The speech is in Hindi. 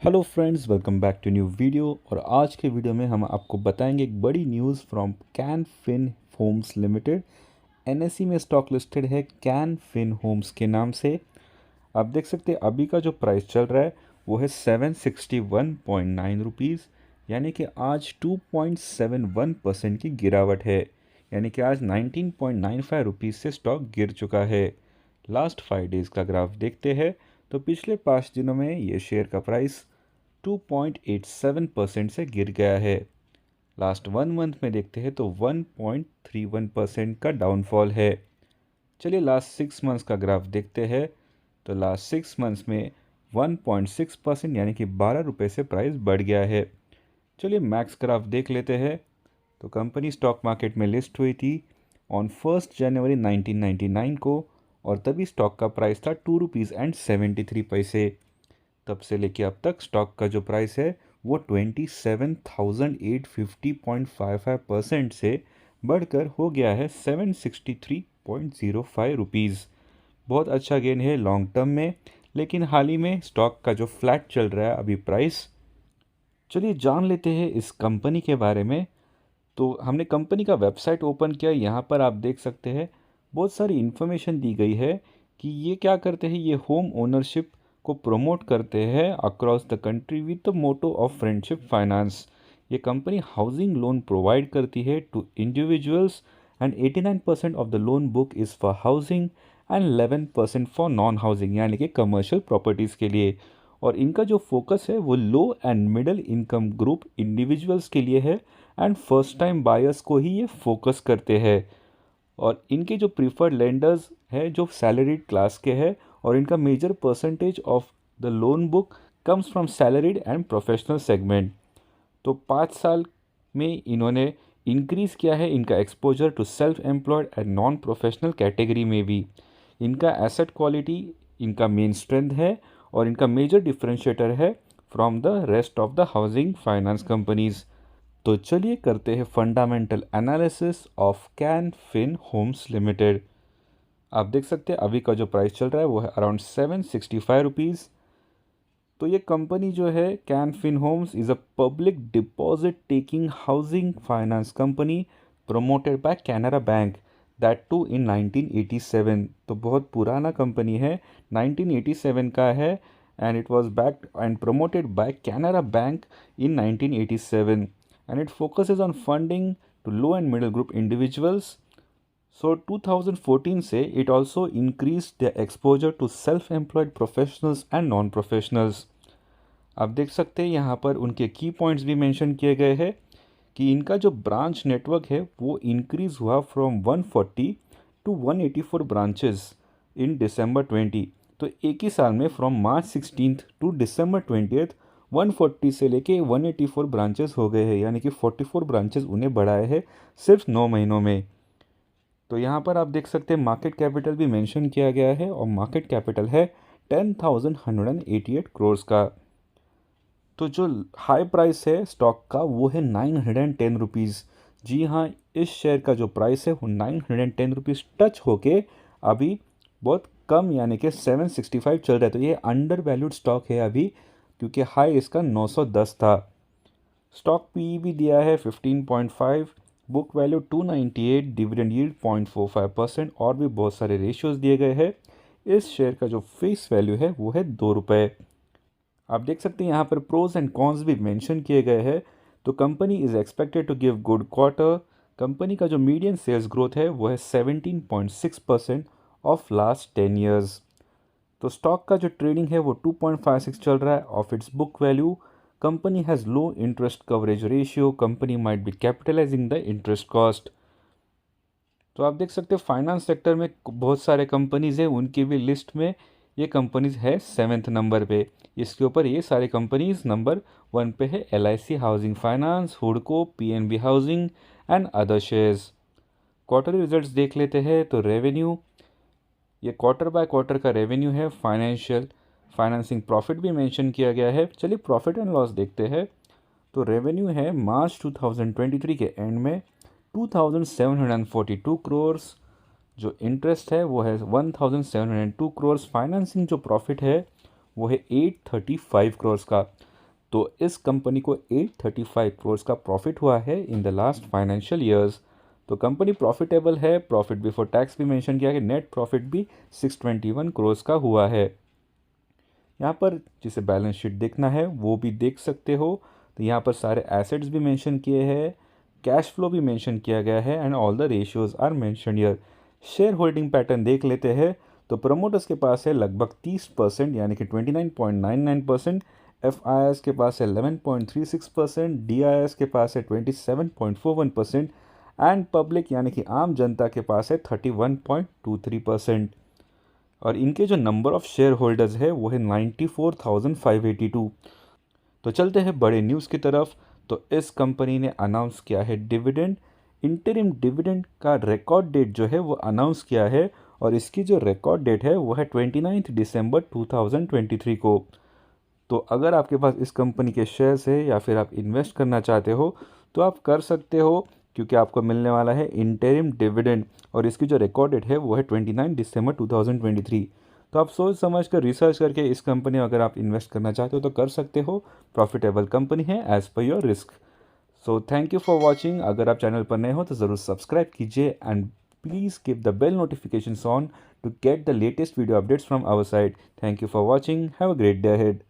Hello friends, welcome back to new video. और आज के वीडियो में हम आपको बताएंगे एक बड़ी news from Can fin Homes limited. NSE में स्टॉक लिस्टेड है कैन फिन होम्स के नाम से। आप देख सकते हैं अभी का जो प्राइस चल रहा है वो है 761.9 रुपीज़, यानी कि आज 2.71% की गिरावट है। यानी कि आज 19.95 रुपीज़ से स्टॉक गिर चुका है। लास्ट 5 डेज़ का ग्राफ देखते हैं तो पिछले 5 दिनों में ये शेयर का प्राइस 2.87% से गिर गया है। लास्ट 1 मंथ में देखते हैं तो 1.31% का डाउनफॉल है। चलिए लास्ट 6 मंथ्स का ग्राफ देखते हैं तो लास्ट 6 मंथ्स में 1.6% यानी कि 12 रुपये से प्राइस बढ़ गया है। चलिए मैक्स ग्राफ देख लेते हैं। तो कंपनी स्टॉक मार्केट में लिस्ट हुई थी ऑन 1 जनवरी 1999 को, और तभी स्टॉक का प्राइस था 2 रुपीज़ एंड 73 पैसे। तब से लेके अब तक स्टॉक का जो प्राइस है वो 27,850.55% से बढ़कर हो गया है 763.05 रुपीज़। बहुत अच्छा गेन है लॉन्ग टर्म में, लेकिन हाल ही में स्टॉक का जो फ्लैट चल रहा है अभी प्राइस। चलिए जान लेते हैं इस कंपनी के बारे में। तो हमने कंपनी का वेबसाइट ओपन किया, यहाँ पर आप देख सकते हैं बहुत सारी इन्फॉर्मेशन दी गई है कि ये क्या करते हैं। ये होम ओनरशिप को प्रमोट करते हैं across the country with the motto of friendship finance. ये कंपनी हाउसिंग लोन प्रोवाइड करती है to individuals, and 89% of the loan book is for housing and 11% for non housing, यानी कि कमर्शियल प्रॉपर्टीज़ के लिए। और इनका जो फोकस है वो low and middle income group individuals के लिए है, एंड फर्स्ट टाइम बायर्स को ही ये फोकस करते हैं। और इनके जो प्रीफर्ड लेंडर्स है जो सैलरीड क्लास के हैं, और इनका major percentage of the loan book comes from salaried and professional segment. तो 5 साल में इन्होंने इंक्रीज़ किया है इनका exposure to self employed and non professional category में भी। इनका एसेट क्वालिटी इनका मेन स्ट्रेंथ है, और इनका मेजर डिफरेंशिएटर है from the rest of the housing finance companies. तो चलिए करते हैं fundamental analysis of Can fin Homes limited. आप देख सकते हैं अभी का जो प्राइस चल रहा है वो है अराउंड 765 रुपीज़। तो ये कंपनी जो है can fin Homes is a public deposit taking housing finance company promoted by Canara bank, that too in 1987। तो बहुत पुराना कंपनी है, 1987 का है, and it was backed and promoted by Canara bank in 1987, and it focuses on funding to low and middle group individuals. So 2014 से it also increased their exposure to self-employed professionals and non-professionals. आप देख सकते हैं यहाँ पर उनके की पॉइंट्स भी मेंशन किए गए हैं कि इनका जो ब्रांच नेटवर्क है वो इंक्रीज़ हुआ फ्रॉम 140 टू 184 ब्रांचेस इन दिसंबर 20। तो एक ही साल में फ्रॉम मार्च 16 टू दिसंबर 20 140 से लेके 184 ब्रांचेस हो गए हैं, यानी कि 44 ब्रांचेस उन्हें बढ़ाए हैं सिर्फ 9 महीनों में। तो यहाँ पर आप देख सकते हैं मार्केट कैपिटल भी मेंशन किया गया है, और मार्केट कैपिटल है 10,188 करोड़ का। तो जो हाई प्राइस है स्टॉक का वो है 910 रुपीज़। जी हाँ, इस शेयर का जो प्राइस है वो 910 रुपीज़ टच होके अभी बहुत कम यानी कि 765 चल रहा है। तो ये अंडर वैल्यूड स्टॉक है अभी, क्योंकि हाई इसका 910 था। स्टॉक पी भी दिया है 15.5, बुक वैल्यू 298, डिविडेंड यील्ड 0.45%, और भी बहुत सारे रेशियोज दिए गए हैं। इस शेयर का जो फेस वैल्यू है वो है 2 रुपये। आप देख सकते हैं यहाँ पर प्रोज एंड कॉन्स भी मेंशन किए गए हैं। तो company is expected to give good quarter. Company का जो मीडियन सेल्स ग्रोथ है वो है 17.6% ऑफ लास्ट 10 ईयर्स। तो स्टॉक का जो ट्रेडिंग है वो 2.56 चल रहा है of its book value. Company has low interest coverage ratio, company might be capitalizing the interest cost. तो आप देख सकते हैं फाइनेंस सेक्टर में बहुत सारे कंपनीज़ हैं, उनकी भी लिस्ट में ये कंपनीज़ है 7th नंबर पे। इसके ऊपर ये सारे कंपनीज़ नंबर 1 पे है LIC हाउसिंग फाइनेंस, हुडको, PNB housing and other shares. Quarterly results देख लेते हैं। तो रेवेन्यू, ये क्वार्टर बाय क्वार्टर का रेवेन्यू है। फाइनेंसिंग प्रॉफिट भी मेंशन किया गया है। चलिए प्रॉफिट एंड लॉस देखते हैं। तो रेवेन्यू है मार्च 2023 के एंड में 2742 करोड़। जो इंटरेस्ट है वो है 1702 करोड़। फाइनेंसिंग जो प्रॉफिट है वो है 835 करोड़ का। तो इस कंपनी को 835 करोड़ का प्रॉफिट हुआ है in the last financial years. तो कंपनी प्रॉफिटेबल है, प्रॉफिट बिफोर टैक्स भी मेंशन किया है, नेट प्रॉफिट भी 621 करोड़ का हुआ है। यहाँ पर जिसे बैलेंस शीट देखना है वो भी देख सकते हो। तो यहाँ पर सारे एसेट्स भी मेंशन किए हैं, कैश फ्लो भी मेंशन किया गया है and all the ratios are mention here. Shareholding pattern देख लेते हैं। तो प्रमोटर्स के पास है लगभग 30% यानी कि 29.99%, एफ आई एस के पास है 11.36%, डी आई एस के पास है 27.41% एंड पब्लिक यानी कि आम जनता के पास है 31.23%। और इनके जो नंबर ऑफ शेयर होल्डर्स है वो है 94,582। तो चलते हैं बड़े न्यूज़ की तरफ। तो इस कंपनी ने अनाउंस किया है डिविडेंड, इंटरिम डिविडेंड का रिकॉर्ड डेट जो है वो अनाउंस किया है और इसकी जो रिकॉर्ड डेट है वो है 29 दिसंबर 2023 को। तो अगर आपके पास इस कंपनी के शेयर्स है या फिर आप इन्वेस्ट करना चाहते हो तो आप कर सकते हो, क्योंकि आपको मिलने वाला है इंटरिम डिविडेंड और इसकी जो रिकॉर्ड डेट है वो है 29 दिसंबर 2023। तो आप सोच समझ कर रिसर्च करके इस कंपनी में अगर आप इन्वेस्ट करना चाहते हो तो कर सकते हो। प्रॉफिटेबल कंपनी है as per your risk. So thank you for watching. अगर आप चैनल पर नए हो तो ज़रूर सब्सक्राइब कीजिए and please keep the bell notifications on to get the latest video updates from our side. Thank you for watching. Have a great day ahead.